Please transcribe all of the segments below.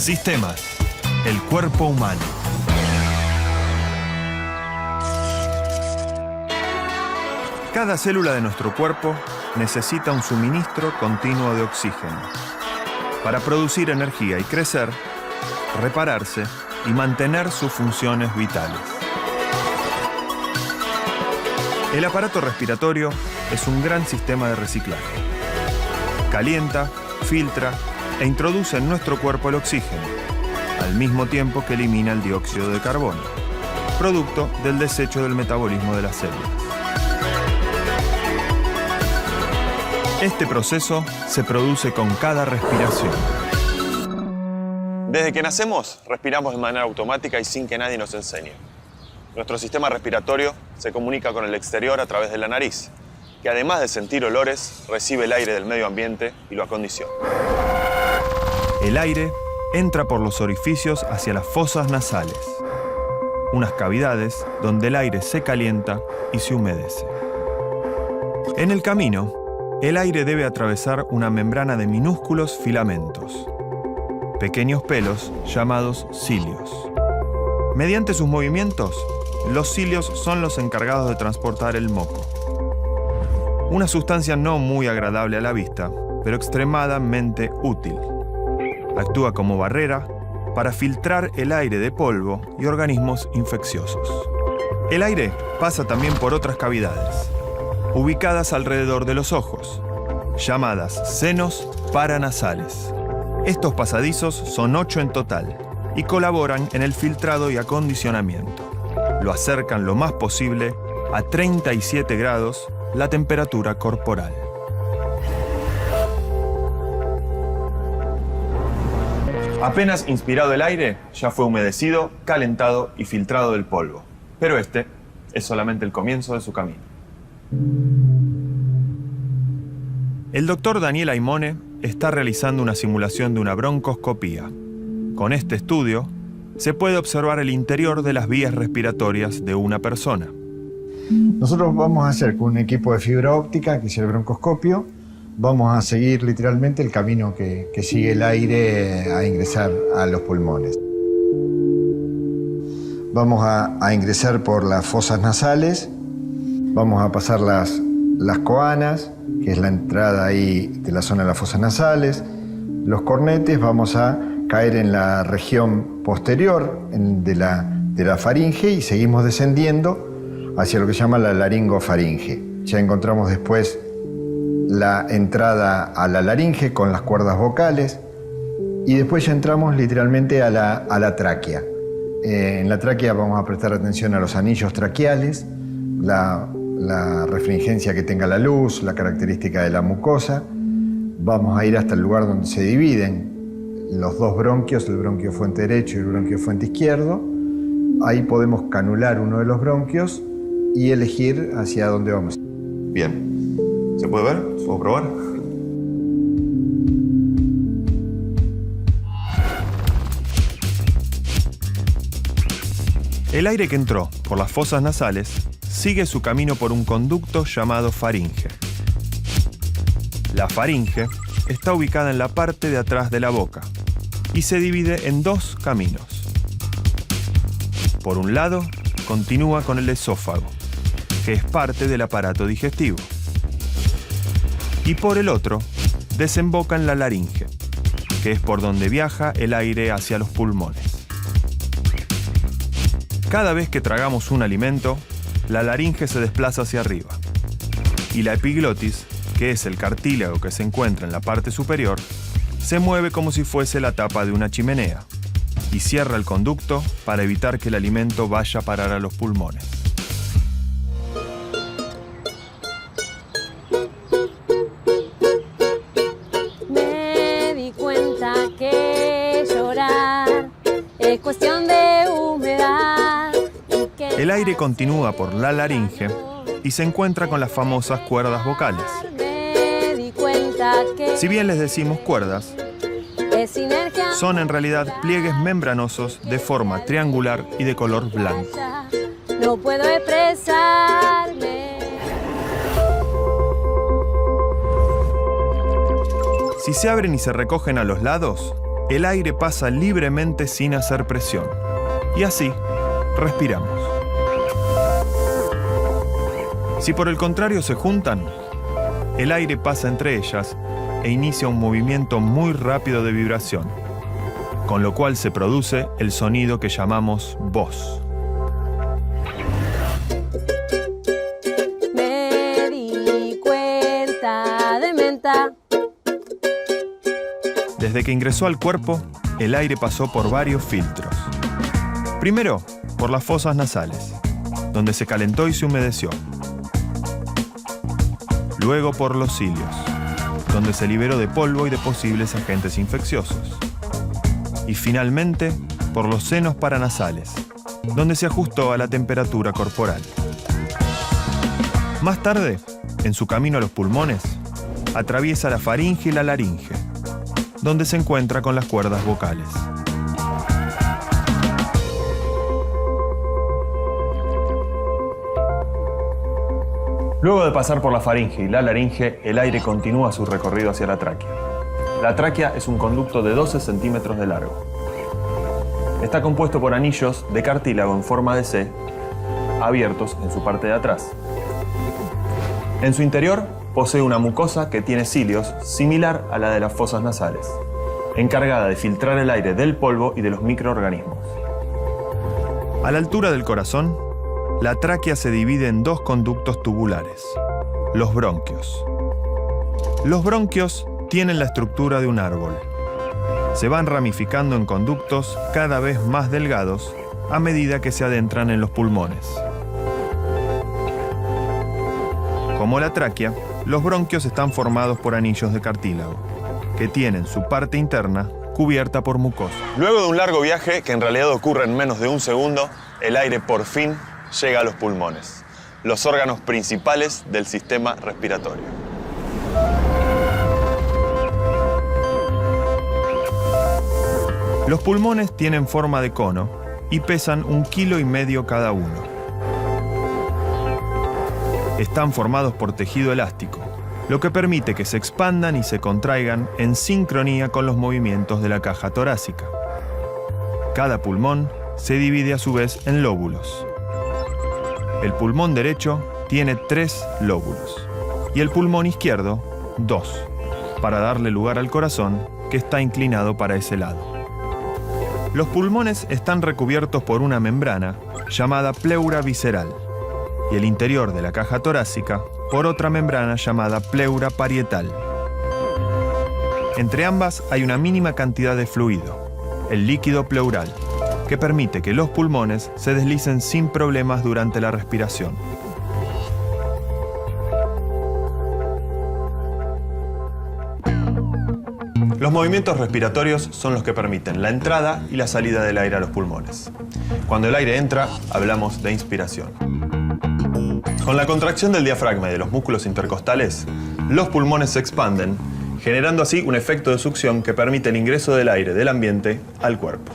Sistemas. El cuerpo humano. Cada célula de nuestro cuerpo necesita un suministro continuo de oxígeno para producir energía y crecer, repararse y mantener sus funciones vitales. El aparato respiratorio es un gran sistema de reciclaje. Calienta, filtra e introduce en nuestro cuerpo el oxígeno, al mismo tiempo que elimina el dióxido de carbono, producto del desecho del metabolismo de las células. Este proceso se produce con cada respiración. Desde que nacemos, respiramos de manera automática y sin que nadie nos enseñe. Nuestro sistema respiratorio se comunica con el exterior a través de la nariz, que además de sentir olores, recibe el aire del medio ambiente y lo acondiciona. El aire entra por los orificios hacia las fosas nasales, unas cavidades donde el aire se calienta y se humedece. En el camino, el aire debe atravesar una membrana de minúsculos filamentos, pequeños pelos llamados cilios. Mediante sus movimientos, los cilios son los encargados de transportar el moco. Una sustancia no muy agradable a la vista, pero extremadamente útil. Actúa como barrera para filtrar el aire de polvo y organismos infecciosos. El aire pasa también por otras cavidades, ubicadas alrededor de los ojos, llamadas senos paranasales. Estos pasadizos son 8 en total y colaboran en el filtrado y acondicionamiento. Lo acercan lo más posible a 37 grados la temperatura corporal. Apenas inspirado el aire, ya fue humedecido, calentado y filtrado del polvo. Pero este es solamente el comienzo de su camino. El doctor Daniel Aimone está realizando una simulación de una broncoscopía. Con este estudio, se puede observar el interior de las vías respiratorias de una persona. Nosotros vamos a hacer con un equipo de fibra óptica, que es el broncoscopio, vamos a seguir literalmente el camino que sigue el aire a ingresar a los pulmones. Vamos a ingresar por las fosas nasales, vamos a pasar las coanas, que es la entrada ahí de la zona de las fosas nasales, los cornetes, vamos a caer en la región posterior de la faringe y seguimos descendiendo hacia lo que se llama la laringofaringe. Ya encontramos después la entrada a la laringe con las cuerdas vocales y después ya entramos literalmente a la tráquea. En la tráquea vamos a prestar atención a los anillos traqueales, la refringencia que tenga la luz, la característica de la mucosa. Vamos a ir hasta el lugar donde se dividen los dos bronquios, el bronquio fuente derecho y el bronquio fuente izquierdo. Ahí podemos canular uno de los bronquios y elegir hacia dónde vamos. Bien. ¿Se puede ver? ¿Puedo probar? El aire que entró por las fosas nasales sigue su camino por un conducto llamado faringe. La faringe está ubicada en la parte de atrás de la boca y se divide en dos caminos. Por un lado, continúa con el esófago, que es parte del aparato digestivo. Y por el otro, desemboca en la laringe, que es por donde viaja el aire hacia los pulmones. Cada vez que tragamos un alimento, la laringe se desplaza hacia arriba. Y la epiglotis, que es el cartílago que se encuentra en la parte superior, se mueve como si fuese la tapa de una chimenea y cierra el conducto para evitar que el alimento vaya a parar a los pulmones. Me di cuenta que llorar es cuestión de humedad. El aire continúa por la laringe y se encuentra con las famosas cuerdas vocales. Si bien les decimos cuerdas, son en realidad pliegues membranosos de forma triangular y de color blanco. No puedo expresarme. Si se abren y se recogen a los lados, el aire pasa libremente sin hacer presión. Y así, respiramos. Si por el contrario se juntan, el aire pasa entre ellas e inicia un movimiento muy rápido de vibración, con lo cual se produce el sonido que llamamos voz. Me di cuenta de menta. Desde que ingresó al cuerpo, el aire pasó por varios filtros. Primero, por las fosas nasales, donde se calentó y se humedeció. Luego por los cilios, donde se liberó de polvo y de posibles agentes infecciosos. Y finalmente, por los senos paranasales, donde se ajustó a la temperatura corporal. Más tarde, en su camino a los pulmones, atraviesa la faringe y la laringe, donde se encuentra con las cuerdas vocales. Luego de pasar por la faringe y la laringe, el aire continúa su recorrido hacia la tráquea. La tráquea es un conducto de 12 centímetros de largo. Está compuesto por anillos de cartílago en forma de C, abiertos en su parte de atrás. En su interior posee una mucosa que tiene cilios similar a la de las fosas nasales, encargada de filtrar el aire del polvo y de los microorganismos. A la altura del corazón, la tráquea se divide en dos conductos tubulares, los bronquios. Los bronquios tienen la estructura de un árbol. Se van ramificando en conductos cada vez más delgados a medida que se adentran en los pulmones. Como la tráquea, los bronquios están formados por anillos de cartílago, que tienen su parte interna cubierta por mucosa. Luego de un largo viaje, que en realidad ocurre en menos de un segundo, el aire por fin llega a los pulmones, los órganos principales del sistema respiratorio. Los pulmones tienen forma de cono y pesan 1,5 kilos cada uno. Están formados por tejido elástico, lo que permite que se expandan y se contraigan en sincronía con los movimientos de la caja torácica. Cada pulmón se divide a su vez en lóbulos. El pulmón derecho tiene 3 lóbulos y el pulmón izquierdo 2, para darle lugar al corazón, que está inclinado para ese lado. Los pulmones están recubiertos por una membrana llamada pleura visceral y el interior de la caja torácica por otra membrana llamada pleura parietal. Entre ambas hay una mínima cantidad de fluido, el líquido pleural, que permite que los pulmones se deslicen sin problemas durante la respiración. Los movimientos respiratorios son los que permiten la entrada y la salida del aire a los pulmones. Cuando el aire entra, hablamos de inspiración. Con la contracción del diafragma y de los músculos intercostales, los pulmones se expanden, generando así un efecto de succión que permite el ingreso del aire del ambiente al cuerpo.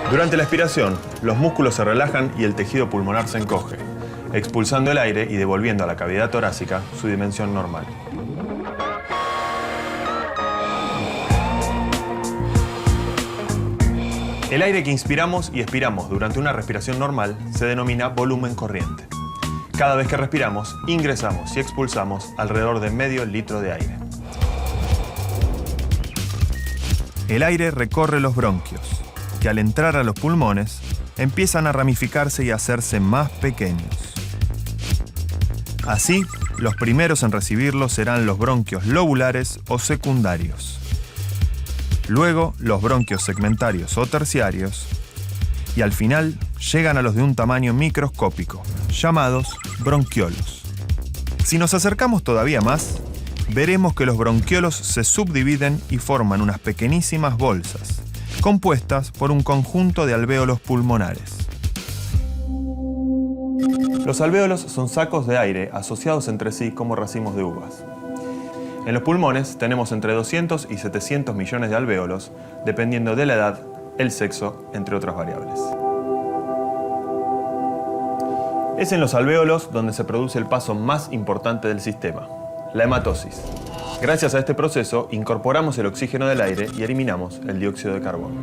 Durante la expiración, los músculos se relajan y el tejido pulmonar se encoge, expulsando el aire y devolviendo a la cavidad torácica su dimensión normal. El aire que inspiramos y expiramos durante una respiración normal se denomina volumen corriente. Cada vez que respiramos, ingresamos y expulsamos alrededor de medio litro de aire. El aire recorre los bronquios, que al entrar a los pulmones empiezan a ramificarse y a hacerse más pequeños. Así, los primeros en recibirlo serán los bronquios lobulares o secundarios. Luego, los bronquios segmentarios o terciarios. Y al final, llegan a los de un tamaño microscópico, llamados bronquiolos. Si nos acercamos todavía más, veremos que los bronquiolos se subdividen y forman unas pequeñísimas bolsas, compuestas por un conjunto de alvéolos pulmonares. Los alvéolos son sacos de aire asociados entre sí como racimos de uvas. En los pulmones tenemos entre 200 y 700 millones de alvéolos, dependiendo de la edad, el sexo, entre otras variables. Es en los alvéolos donde se produce el paso más importante del sistema, la hematosis, Gracias a este proceso, incorporamos el oxígeno del aire y eliminamos el dióxido de carbono.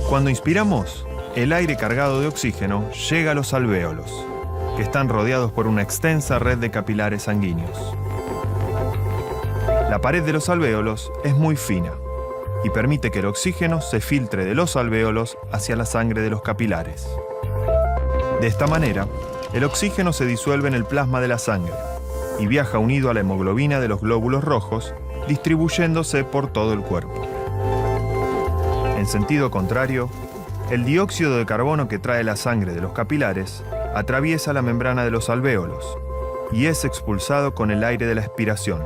Cuando inspiramos, el aire cargado de oxígeno llega a los alvéolos, que están rodeados por una extensa red de capilares sanguíneos. La pared de los alvéolos es muy fina y permite que el oxígeno se filtre de los alvéolos hacia la sangre de los capilares. De esta manera, el oxígeno se disuelve en el plasma de la sangre y viaja unido a la hemoglobina de los glóbulos rojos, distribuyéndose por todo el cuerpo. En sentido contrario, el dióxido de carbono que trae la sangre de los capilares atraviesa la membrana de los alvéolos y es expulsado con el aire de la expiración.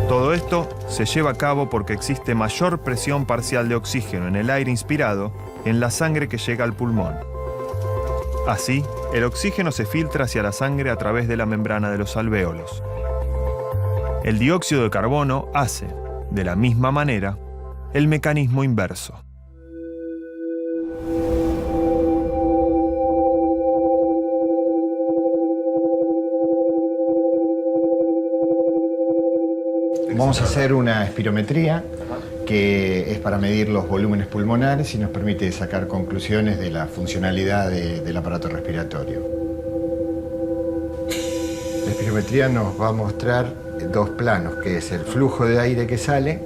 Todo esto se lleva a cabo porque existe mayor presión parcial de oxígeno en el aire inspirado en la sangre que llega al pulmón. Así, el oxígeno se filtra hacia la sangre a través de la membrana de los alvéolos. El dióxido de carbono hace, de la misma manera, el mecanismo inverso. Vamos a hacer una espirometría que es para medir los volúmenes pulmonares y nos permite sacar conclusiones de la funcionalidad del aparato respiratorio. La espirometría nos va a mostrar dos planos, que es el flujo de aire que sale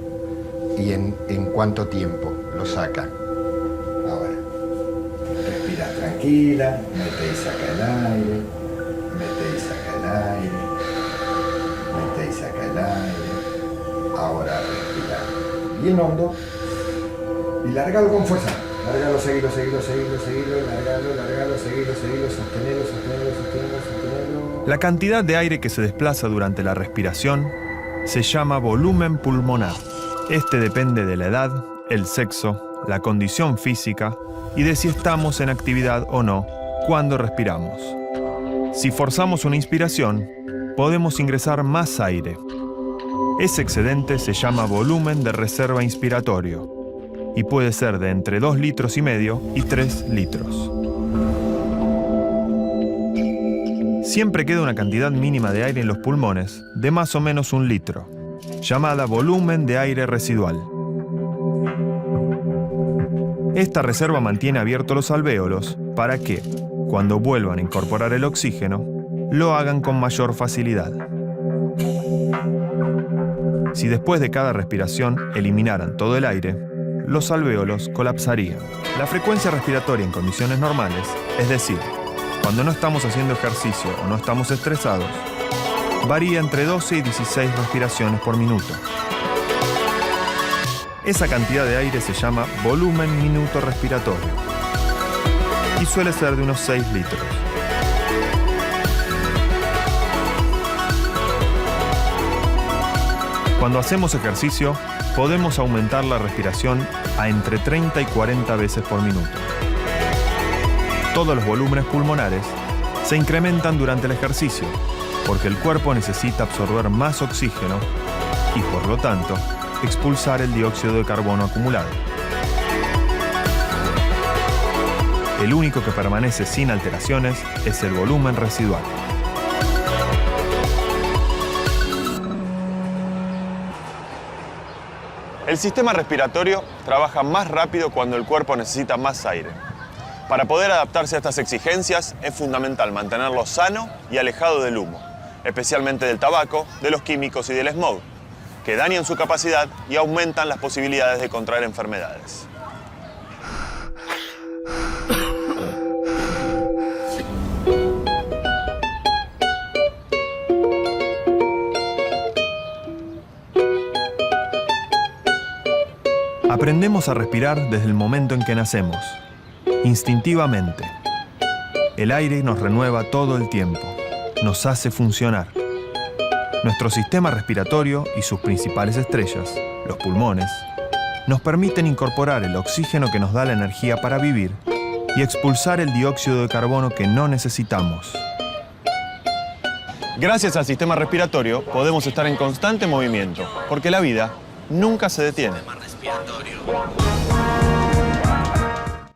y en cuánto tiempo lo saca. Ahora, respira tranquila, mete y saca el aire, mete y saca el aire, mete y saca el aire. Ahora respira bien hondo y largalo con fuerza. Largalo, seguilo, largalo, seguilo, sostenelo. La cantidad de aire que se desplaza durante la respiración se llama volumen pulmonar. Este depende de la edad, el sexo, la condición física y de si estamos en actividad o no cuando respiramos. Si forzamos una inspiración, podemos ingresar más aire. Ese excedente se llama volumen de reserva inspiratorio y puede ser de entre 2,5 litros y 3 litros. Siempre queda una cantidad mínima de aire en los pulmones de más o menos 1 litro, llamada volumen de aire residual. Esta reserva mantiene abiertos los alvéolos para que, cuando vuelvan a incorporar el oxígeno, lo hagan con mayor facilidad. Si después de cada respiración eliminaran todo el aire, los alvéolos colapsarían. La frecuencia respiratoria en condiciones normales, es decir, cuando no estamos haciendo ejercicio o no estamos estresados, varía entre 12 y 16 respiraciones por minuto. Esa cantidad de aire se llama volumen minuto respiratorio y suele ser de unos 6 litros. Cuando hacemos ejercicio, podemos aumentar la respiración a entre 30 y 40 veces por minuto. Todos los volúmenes pulmonares se incrementan durante el ejercicio, porque el cuerpo necesita absorber más oxígeno y, por lo tanto, expulsar el dióxido de carbono acumulado. El único que permanece sin alteraciones es el volumen residual. El sistema respiratorio trabaja más rápido cuando el cuerpo necesita más aire. Para poder adaptarse a estas exigencias es fundamental mantenerlo sano y alejado del humo, especialmente del tabaco, de los químicos y del smog, que dañan su capacidad y aumentan las posibilidades de contraer enfermedades. Aprendemos a respirar desde el momento en que nacemos, instintivamente. El aire nos renueva todo el tiempo, nos hace funcionar. Nuestro sistema respiratorio y sus principales estrellas, los pulmones, nos permiten incorporar el oxígeno que nos da la energía para vivir y expulsar el dióxido de carbono que no necesitamos. Gracias al sistema respiratorio podemos estar en constante movimiento, porque la vida nunca se detiene. Respiratorio.